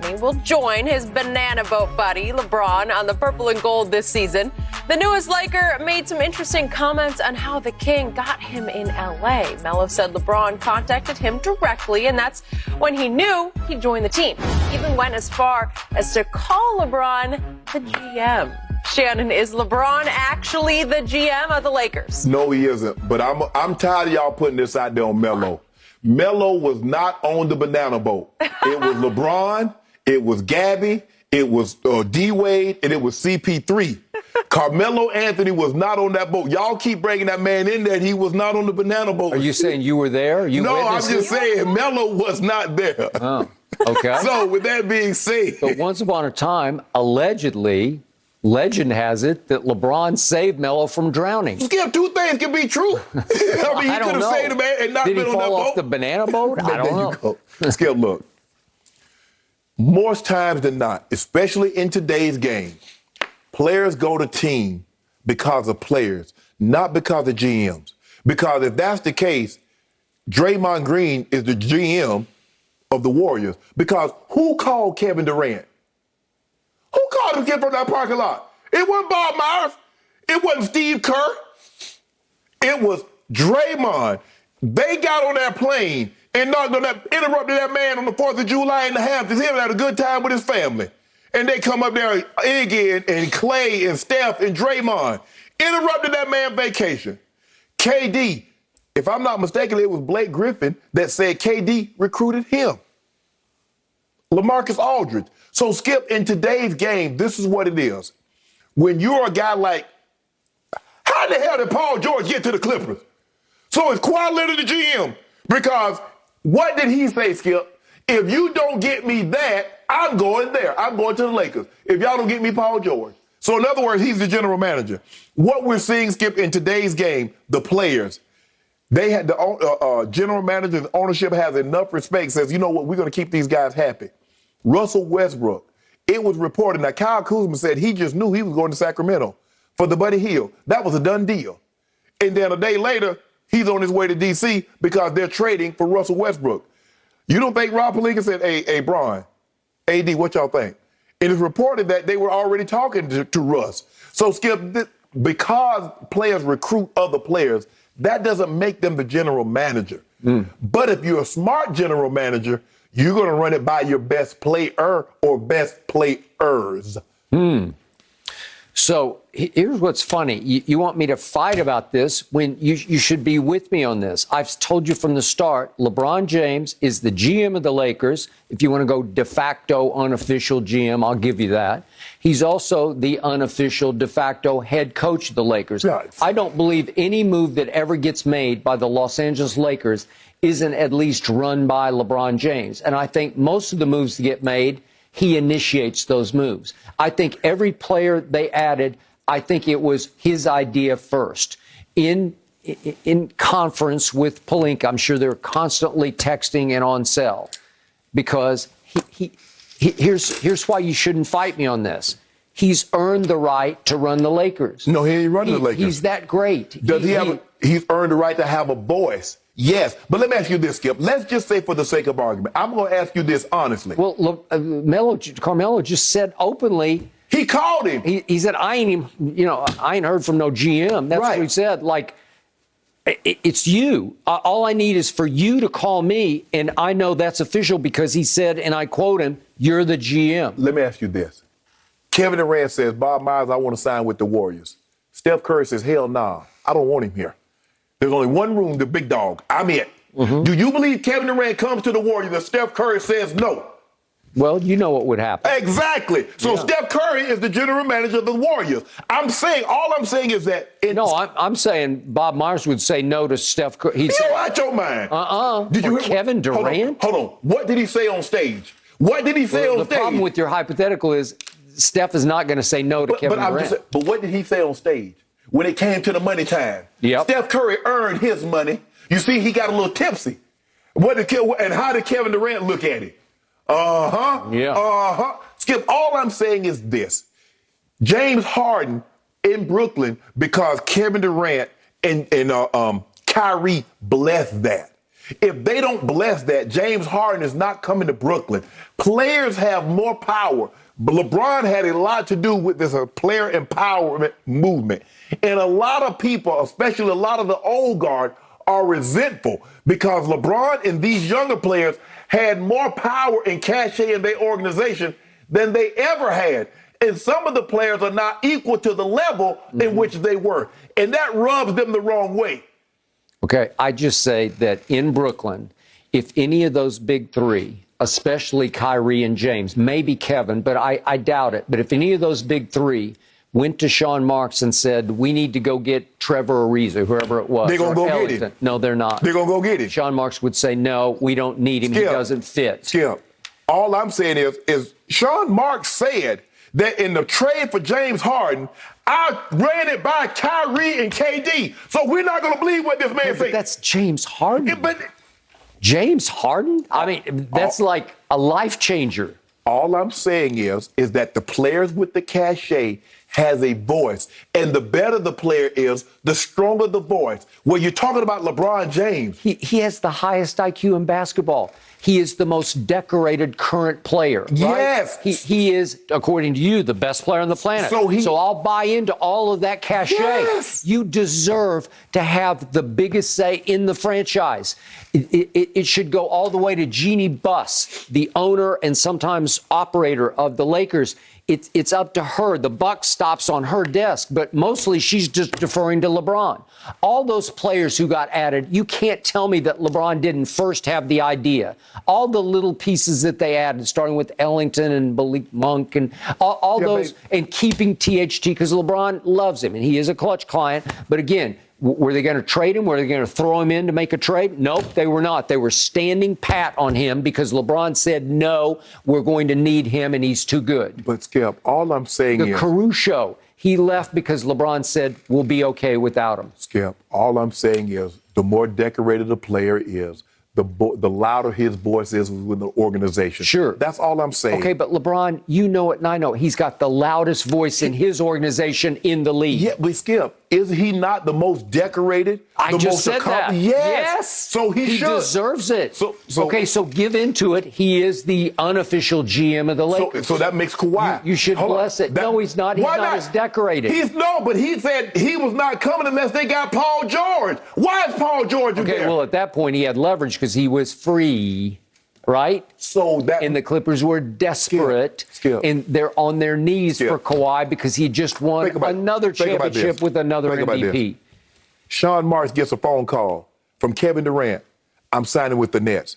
Anthony will join his banana boat buddy, LeBron, on the purple and gold this season. The newest Laker made some interesting comments on how the King got him in L.A. Melo said LeBron contacted him directly, and that's when he knew he'd join the team. He even went as far as to call LeBron the GM. Shannon, is LeBron actually the GM of the Lakers? No, he isn't. But I'm tired of y'all putting this out there on Melo. Melo was not on the banana boat. It was LeBron, it was Gabby, it was D-Wade, and it was CP3. Carmelo Anthony was not on that boat. Y'all keep bringing that man in there. He was not on the banana boat. Are you saying you were there? No, I'm just saying Melo was not there. Oh, okay. So with that being said. But once upon a time, allegedly, legend has it that LeBron saved Melo from drowning. Skip, two things can be true. I mean, he could have saved the man and not been on that boat. Did he fall off the banana boat? I don't know. Skip, look. Most times than not, especially in today's game, players go to team because of players, not because of GMs. Because if that's the case, Draymond Green is the GM of the Warriors. Because who called Kevin Durant? Who called him kid from that parking lot? It wasn't Bob Myers. It wasn't Steve Kerr. It was Draymond. They got on that plane and interrupted that man on the 4th of July in the Hamptons. He had a good time with his family. And they come up there again, and Clay and Steph and Draymond interrupted that man's vacation. KD, if I'm not mistaken, it was Blake Griffin that said KD recruited him. LaMarcus Aldridge. So, Skip, in today's game, this is what it is. When you're a guy like, how the hell did Paul George get to the Clippers? So it's Kawhi Leonard the GM. Because what did he say, Skip? If you don't get me that, I'm going there. I'm going to the Lakers. If y'all don't get me Paul George. So in other words, he's the general manager. What we're seeing, Skip, in today's game, the players, they had the general manager, the ownership has enough respect, says, you know what, we're going to keep these guys happy. Russell Westbrook, it was reported that Kyle Kuzma said he just knew he was going to Sacramento for the Buddy Hield. That was a done deal. And then a day later, he's on his way to D.C. because they're trading for Russell Westbrook. You don't think Rob Pelinka said, hey, Brian, AD, what y'all think? It is reported that they were already talking to Russ. So, Skip, because players recruit other players, that doesn't make them the general manager. But if you're a smart general manager, you're going to run it by your best player or best players. So here's what's funny. You want me to fight about this when you should be with me on this. I've told you from the start, LeBron James is the GM of the Lakers. If you want to go de facto unofficial GM, I'll give you that. He's also the unofficial de facto head coach of the Lakers. Right. I don't believe any move that ever gets made by the Los Angeles Lakers isn't at least run by LeBron James. And I think most of the moves that get made, he initiates those moves. I think every player they added, I think it was his idea first. In conference with Pelinka, I'm sure they're constantly texting and on cell because here's why you shouldn't fight me on this. He's earned the right to run the Lakers. No, he ain't running the Lakers. He's that great. He's earned the right to have a voice. Yes, but let me ask you this, Skip. Let's just say for the sake of argument, I'm going to ask you this honestly. Well, Carmelo just said openly. He called him. He said, I ain't heard from no GM. That's what he said. Like, it's you. All I need is for you to call me, and I know that's official because he said, and I quote him, you're the GM. Let me ask you this. Kevin Durant says, Bob Myers, I want to sign with the Warriors. Steph Curry says, hell nah, I don't want him here. There's only one room, the big dog. I'm it. Do you believe Kevin Durant comes to the Warriors and Steph Curry says no? Well, you know what would happen. Exactly. So Steph Curry is the general manager of the Warriors. All I'm saying is that... I'm saying Bob Myers would say no to Steph Curry. He'd say, out your mind. Did you hear Kevin Durant? Hold on. What did he say on stage? The problem with your hypothetical is Steph is not going to say no to Kevin Durant. But what did he say on stage? When it came to the money time, Steph Curry earned his money. You see, he got a little tipsy. And how did Kevin Durant look at it? Skip, all I'm saying is this. James Harden in Brooklyn, because Kevin Durant and Kyrie blessed that. If they don't bless that, James Harden is not coming to Brooklyn. Players have more power. LeBron had a lot to do with this player empowerment movement. And a lot of people, especially a lot of the old guard, are resentful because LeBron and these younger players had more power and cachet in their organization than they ever had. And some of the players are not equal to the level in which they were. And that rubs them the wrong way. Okay, I just say that in Brooklyn, if any of those big three, especially Kyrie and James, maybe Kevin, but I doubt it, but if any of those big three went to Sean Marks and said, we need to go get Trevor Ariza, whoever it was. They're going to go Ellington. get him. No, they're not. They're going to go get him. Sean Marks would say, no, we don't need him. Skip, he doesn't fit. Skip, all I'm saying is Sean Marks said that in the trade for James Harden, I ran it by Kyrie and KD. So we're not going to believe what this man said. That's James Harden. But James Harden? I mean, that's like a life changer. all I'm saying is that the players with the cachet has a voice. And the better the player is, the stronger the voice. When you're talking about LeBron James. He has the highest IQ in basketball. He is the most decorated current player. Right? Yes. He is, according to you, the best player on the planet. So I'll buy into all of that cachet. Yes. You deserve to have the biggest say in the franchise. It should go all the way to Jeannie Buss, the owner and sometimes operator of the Lakers. It's up to her. The buck stops on her desk, but mostly she's just deferring to LeBron. All those players who got added, you can't tell me that LeBron didn't first have the idea. All the little pieces that they added, starting with Ellington and Malik Monk and all those, and keeping THT, because LeBron loves him, and he is a clutch client. But again, were they going to trade him? Were they going to throw him in to make a trade? Nope, they were not. They were standing pat on him because LeBron said, no, we're going to need him, and he's too good. But, Skip, all I'm saying is... The Caruso, he left because LeBron said, we'll be okay without him. Skip, all I'm saying is the more decorated a player is, the louder his voice is within the organization. Sure. That's all I'm saying. Okay, but LeBron, you know it and I know it. He's got the loudest voice in his organization in the league. Yeah, but Skip, is he not the most decorated? I the just most said that. Yes. So he should. Deserves it. So give into it. He is the unofficial GM of the Lakers. So that makes Kawhi. You should bless it. No, he's not. He's Why not as decorated. But he said he was not coming unless they got Paul George. Why is Paul George there? Okay, well, at that point, he had leverage because he was free, right? And the Clippers were desperate. Skip. And they're on their knees for Kawhi because he just won another championship with another MVP. Sean Marks gets a phone call from Kevin Durant. I'm signing with the Nets.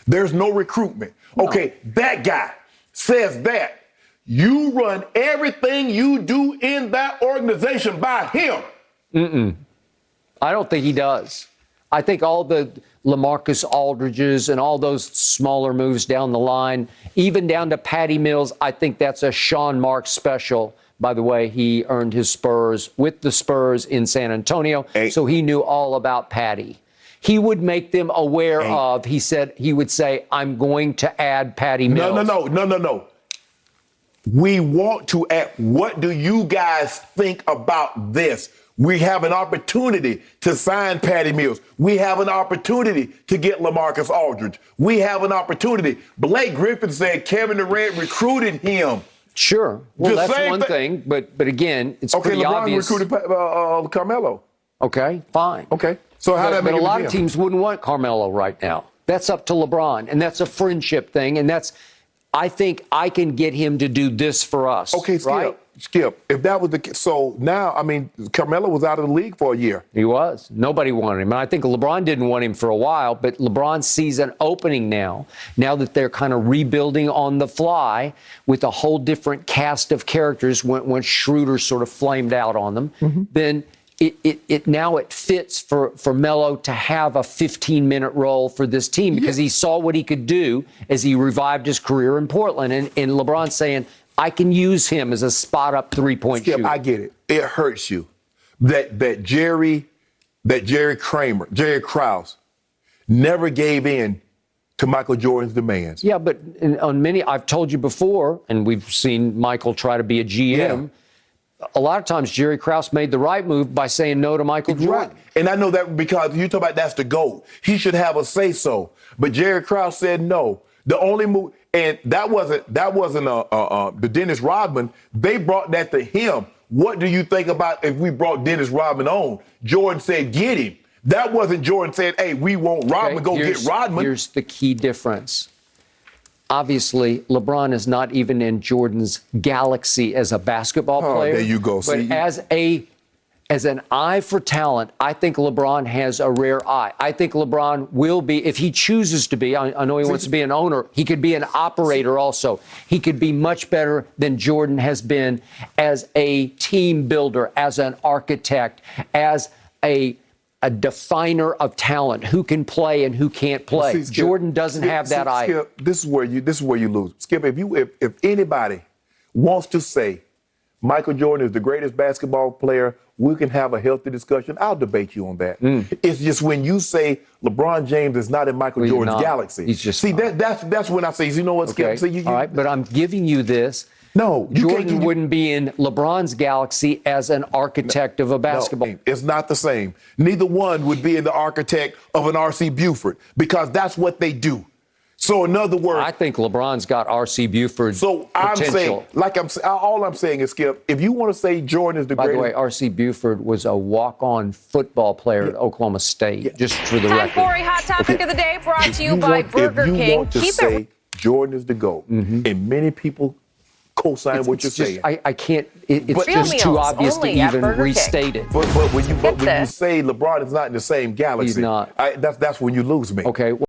There's no recruitment. No. Okay, that guy says that. You run everything you do in that organization by him. I don't think he does. I think all the LaMarcus Aldridges and all those smaller moves down the line, even down to Patty Mills, I think that's a Sean Marks special. By the way, he earned his Spurs with the Spurs in San Antonio, so he knew all about Patty. He would make them aware of, he would say, I'm going to add Patty Mills. No. We want to add, what do you guys think about this? We have an opportunity to sign Patty Mills. We have an opportunity to get LaMarcus Aldridge. We have an opportunity. Blake Griffin said Kevin Durant recruited him. Sure. Well, that's one thing, but again, it's pretty obvious. Okay, LeBron recruited Carmelo. Okay, fine. Okay. So how that make it? But a lot of teams wouldn't want Carmelo right now. That's up to LeBron, and that's a friendship thing, and I think I can get him to do this for us. Okay, Skip. Right? Skip, if that was the case, so now, Carmelo was out of the league for a year. He was. Nobody wanted him. And I think LeBron didn't want him for a while, but LeBron sees an opening now that they're kind of rebuilding on the fly with a whole different cast of characters when Schroeder sort of flamed out on them, then it fits for Melo to have a 15-minute role for this team because he saw what he could do as he revived his career in Portland. And LeBron saying, I can use him as a spot-up three-point shooter. I get it. It hurts you that Jerry Krause never gave in to Michael Jordan's demands. Yeah, but on many, I've told you before, and we've seen Michael try to be a GM. a lot of times Jerry Krause made the right move by saying no to Michael Jordan. Right. And I know that because you talk about that's the GOAT. He should have a say-so. But Jerry Krause said no. The only move, and that wasn't the Dennis Rodman. They brought that to him. What do you think about if we brought Dennis Rodman on? Jordan said, get him. That wasn't Jordan saying, hey, we want Rodman, go get Rodman. Here's the key difference. Obviously, LeBron is not even in Jordan's galaxy as a basketball player. There you go. But as an eye for talent, I think LeBron has a rare eye. I think LeBron will be, if he chooses to be, I know he wants to be an owner, he could be an operator also. He could be much better than Jordan has been as a team builder, as an architect, as a definer of talent, who can play and who can't play. Skip, Jordan doesn't have that eye. Skip, this is where you lose. Skip, if anybody wants to say Michael Jordan is the greatest basketball player, we can have a healthy discussion. I'll debate you on that. It's just when you say LeBron James is not in Michael Jordan's galaxy. He's just that's when I say, you know what, Skip? Okay. See, all right, but I'm giving you this. No, Jordan wouldn't be in LeBron's galaxy as an architect of a basketball. No, it's not the same. Neither one would be in the architect of an R.C. Buford because that's what they do. So in other words, I think LeBron's got R.C. Buford's so potential. I'm saying, all I'm saying is, Skip, if you want to say Jordan is the greatest. By the way, R.C. Buford was a walk-on football player at Oklahoma State, just for the Time record. for a hot topic of the day brought to you by Burger King. If you want to say Jordan is the GOAT, and many people co-sign what you're saying. I can't. It's Real just too meals obvious to only at even Burger King. restate it. But when you say LeBron is not in the same galaxy, He's not. that's when you lose me. Okay.